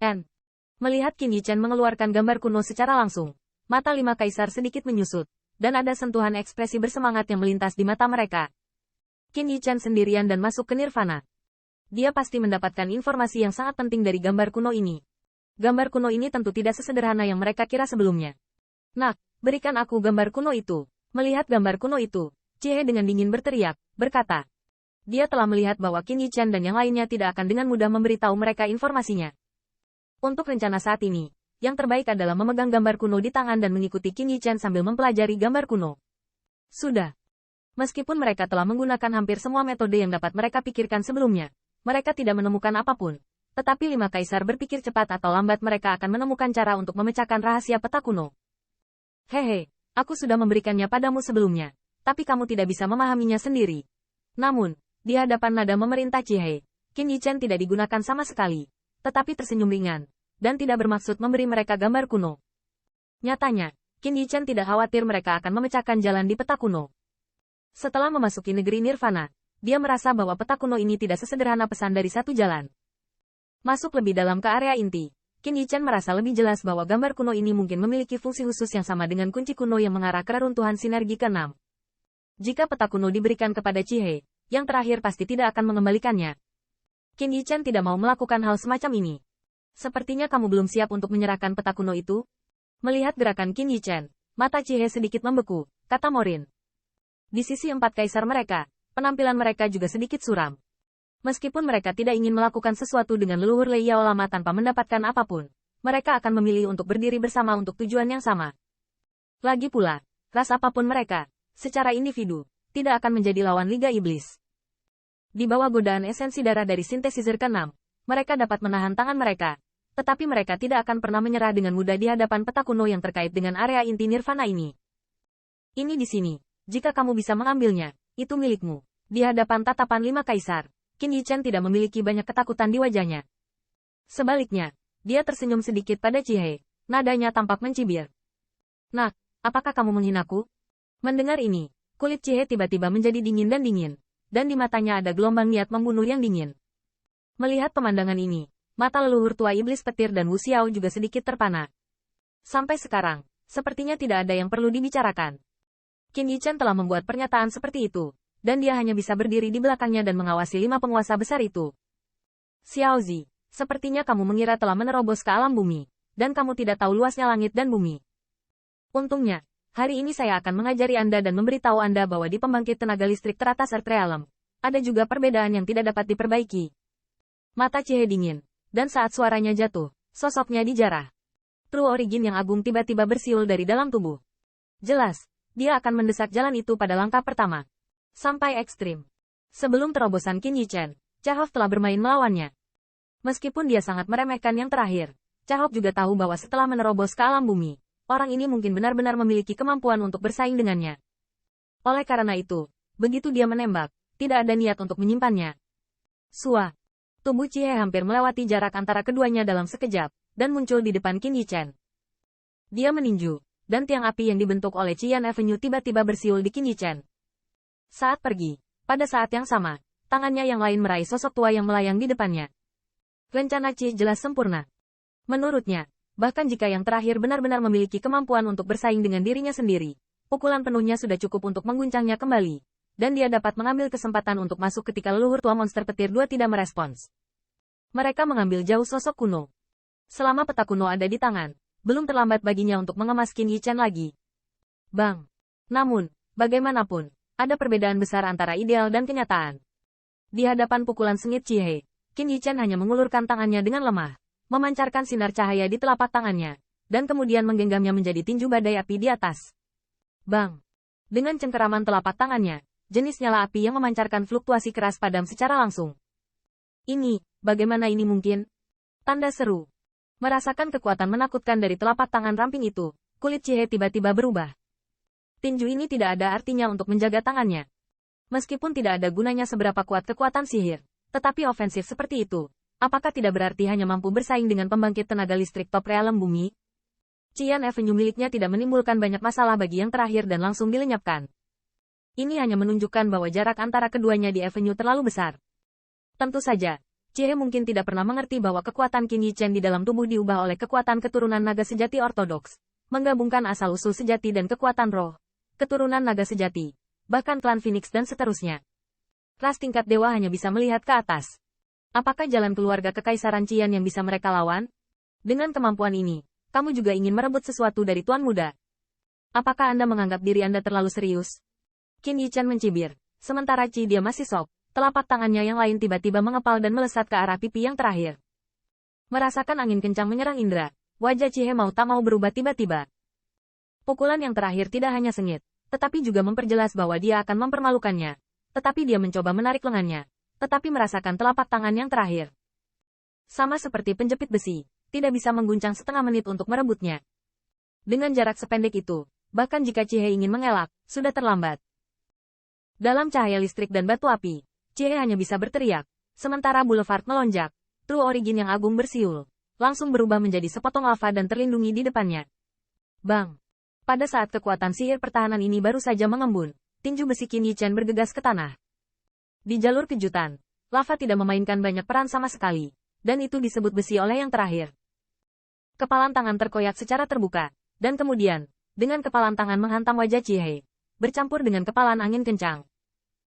N. Melihat Qin Yichen mengeluarkan gambar kuno secara langsung, mata 5 kaisar sedikit menyusut, dan ada sentuhan ekspresi bersemangat yang melintas di mata mereka. Qin Yichen sendirian dan masuk ke nirvana. Dia pasti mendapatkan informasi yang sangat penting dari gambar kuno ini. Gambar kuno ini tentu tidak sesederhana yang mereka kira sebelumnya. Nak, berikan aku gambar kuno itu. Melihat gambar kuno itu, Cie dengan dingin berteriak, berkata. Dia telah melihat bahwa Qin Yichen dan yang lainnya tidak akan dengan mudah memberitahu mereka informasinya. Untuk rencana saat ini, yang terbaik adalah memegang gambar kuno di tangan dan mengikuti Qin Yichen sambil mempelajari gambar kuno. Sudah. Meskipun mereka telah menggunakan hampir semua metode yang dapat mereka pikirkan sebelumnya, mereka tidak menemukan apapun. Tetapi 5 kaisar berpikir cepat atau lambat mereka akan menemukan cara untuk memecahkan rahasia peta kuno. Hehe, aku sudah memberikannya padamu sebelumnya, tapi kamu tidak bisa memahaminya sendiri. Namun, di hadapan nada memerintah Cie, Qin Yichen tidak digunakan sama sekali, tetapi tersenyum ringan, dan tidak bermaksud memberi mereka gambar kuno. Nyatanya, Qin Yichen tidak khawatir mereka akan memecahkan jalan di peta kuno. Setelah memasuki negeri Nirvana, dia merasa bahwa peta kuno ini tidak sesederhana pesan dari satu jalan. Masuk lebih dalam ke area inti, Qin Yichen merasa lebih jelas bahwa gambar kuno ini mungkin memiliki fungsi khusus yang sama dengan kunci kuno yang mengarah ke reruntuhan sinergi ke-6. Jika peta kuno diberikan kepada Cie, yang terakhir pasti tidak akan mengembalikannya. Qin Yichen tidak mau melakukan hal semacam ini. Sepertinya kamu belum siap untuk menyerahkan peta kuno itu. Melihat gerakan Qin Yichen, mata Cie sedikit membeku, kata Morin. Di sisi 4 kaisar mereka, penampilan mereka juga sedikit suram. Meskipun mereka tidak ingin melakukan sesuatu dengan leluhur Lei Yao lama tanpa mendapatkan apapun, mereka akan memilih untuk berdiri bersama untuk tujuan yang sama. Lagi pula, ras apapun mereka, secara individu, tidak akan menjadi lawan Liga Iblis. Di bawah godaan esensi darah dari sintesizer ke-6, mereka dapat menahan tangan mereka, tetapi mereka tidak akan pernah menyerah dengan mudah di hadapan peta kuno yang terkait dengan area inti Nirvana ini. Ini di sini, jika kamu bisa mengambilnya, itu milikmu. Di hadapan tatapan 5 kaisar, Qin Yichen tidak memiliki banyak ketakutan di wajahnya. Sebaliknya, dia tersenyum sedikit pada Cie, nadanya tampak mencibir. Nak, apakah kamu menghinaku? Mendengar ini, kulit Cie tiba-tiba menjadi dingin, dan di matanya ada gelombang niat membunuh yang dingin. Melihat pemandangan ini, mata leluhur tua iblis petir dan Wu Xiao juga sedikit terpana. Sampai sekarang, sepertinya tidak ada yang perlu dibicarakan. Qin Yichen telah membuat pernyataan seperti itu, dan dia hanya bisa berdiri di belakangnya dan mengawasi 5 penguasa besar itu. Xiaozi, sepertinya kamu mengira telah menerobos ke alam bumi, dan kamu tidak tahu luasnya langit dan bumi. Untungnya, hari ini saya akan mengajari Anda dan memberitahu Anda bahwa di pembangkit tenaga listrik teratas Earth Realm, ada juga perbedaan yang tidak dapat diperbaiki. Mata Cie dingin, dan saat suaranya jatuh, sosoknya dijarah. True Origin yang agung tiba-tiba bersiul dari dalam tubuh. Jelas, dia akan mendesak jalan itu pada langkah pertama. Sampai ekstrim. Sebelum terobosan Qin Yichen, Chahov telah bermain melawannya. Meskipun dia sangat meremehkan yang terakhir, Chahov juga tahu bahwa setelah menerobos ke alam bumi, orang ini mungkin benar-benar memiliki kemampuan untuk bersaing dengannya. Oleh karena itu, begitu dia menembak, tidak ada niat untuk menyimpannya. Sua. Tubuh Cie hampir melewati jarak antara keduanya dalam sekejap, dan muncul di depan Qin Yichen. Dia meninju, dan tiang api yang dibentuk oleh Qian Avenue tiba-tiba bersiul di Qin Yichen. Saat pergi, pada saat yang sama, tangannya yang lain meraih sosok tua yang melayang di depannya. Rencana Qi jelas sempurna. Menurutnya, bahkan jika yang terakhir benar-benar memiliki kemampuan untuk bersaing dengan dirinya sendiri, pukulan penuhnya sudah cukup untuk mengguncangnya kembali. Dan dia dapat mengambil kesempatan untuk masuk ketika leluhur tua monster petir 2 tidak merespons. Mereka mengambil jauh sosok kuno. Selama peta kuno ada di tangan, belum terlambat baginya untuk mengemas Qin Yichen lagi. Bang. Namun, bagaimanapun, ada perbedaan besar antara ideal dan kenyataan. Di hadapan pukulan sengit Cie, Qin Yichen hanya mengulurkan tangannya dengan lemah, memancarkan sinar cahaya di telapak tangannya, dan kemudian menggenggamnya menjadi tinju badai api di atas. Bang. Dengan cengkeraman telapak tangannya, jenis nyala api yang memancarkan fluktuasi keras padam secara langsung. Ini, bagaimana ini mungkin? Tanda seru. Merasakan kekuatan menakutkan dari telapak tangan ramping itu, kulit Cie tiba-tiba berubah. Tinju ini tidak ada artinya untuk menjaga tangannya. Meskipun tidak ada gunanya seberapa kuat kekuatan sihir, tetapi ofensif seperti itu, apakah tidak berarti hanya mampu bersaing dengan pembangkit tenaga listrik top realem bumi? Qian Avenue miliknya tidak menimbulkan banyak masalah bagi yang terakhir dan langsung dilenyapkan. Ini hanya menunjukkan bahwa jarak antara keduanya di Avenue terlalu besar. Tentu saja, Chie mungkin tidak pernah mengerti bahwa kekuatan Qin Yichen di dalam tubuh diubah oleh kekuatan keturunan naga sejati ortodoks, menggabungkan asal-usul sejati dan kekuatan roh, keturunan naga sejati, bahkan klan Phoenix dan seterusnya. Ras tingkat dewa hanya bisa melihat ke atas. Apakah jalan keluarga kekaisaran Qian yang bisa mereka lawan? Dengan kemampuan ini, kamu juga ingin merebut sesuatu dari Tuan Muda. Apakah Anda menganggap diri Anda terlalu serius? Qin Yichen mencibir, sementara Qi dia masih sok. Telapak tangannya yang lain tiba-tiba mengepal dan melesat ke arah pipi yang terakhir. Merasakan angin kencang menyerang indera, wajah Chie mau tak mau berubah tiba-tiba. Pukulan yang terakhir tidak hanya sengit, tetapi juga memperjelas bahwa dia akan mempermalukannya. Tetapi dia mencoba menarik lengannya, tetapi merasakan telapak tangan yang terakhir. Sama seperti penjepit besi, tidak bisa mengguncang setengah menit untuk merebutnya. Dengan jarak sependek itu, bahkan jika Chie ingin mengelak, sudah terlambat. Dalam cahaya listrik dan batu api, Chie hanya bisa berteriak, sementara Boulevard melonjak, True Origin yang agung bersiul, langsung berubah menjadi sepotong lava dan terlindungi di depannya. Bang! Pada saat kekuatan sihir pertahanan ini baru saja mengembun, tinju besi Qin Yichen bergegas ke tanah. Di jalur kejutan, lava tidak memainkan banyak peran sama sekali, dan itu disebut besi oleh yang terakhir. Kepalan tangan terkoyak secara terbuka, dan kemudian, dengan kepalan tangan menghantam wajah Chie, bercampur dengan kepalan angin kencang.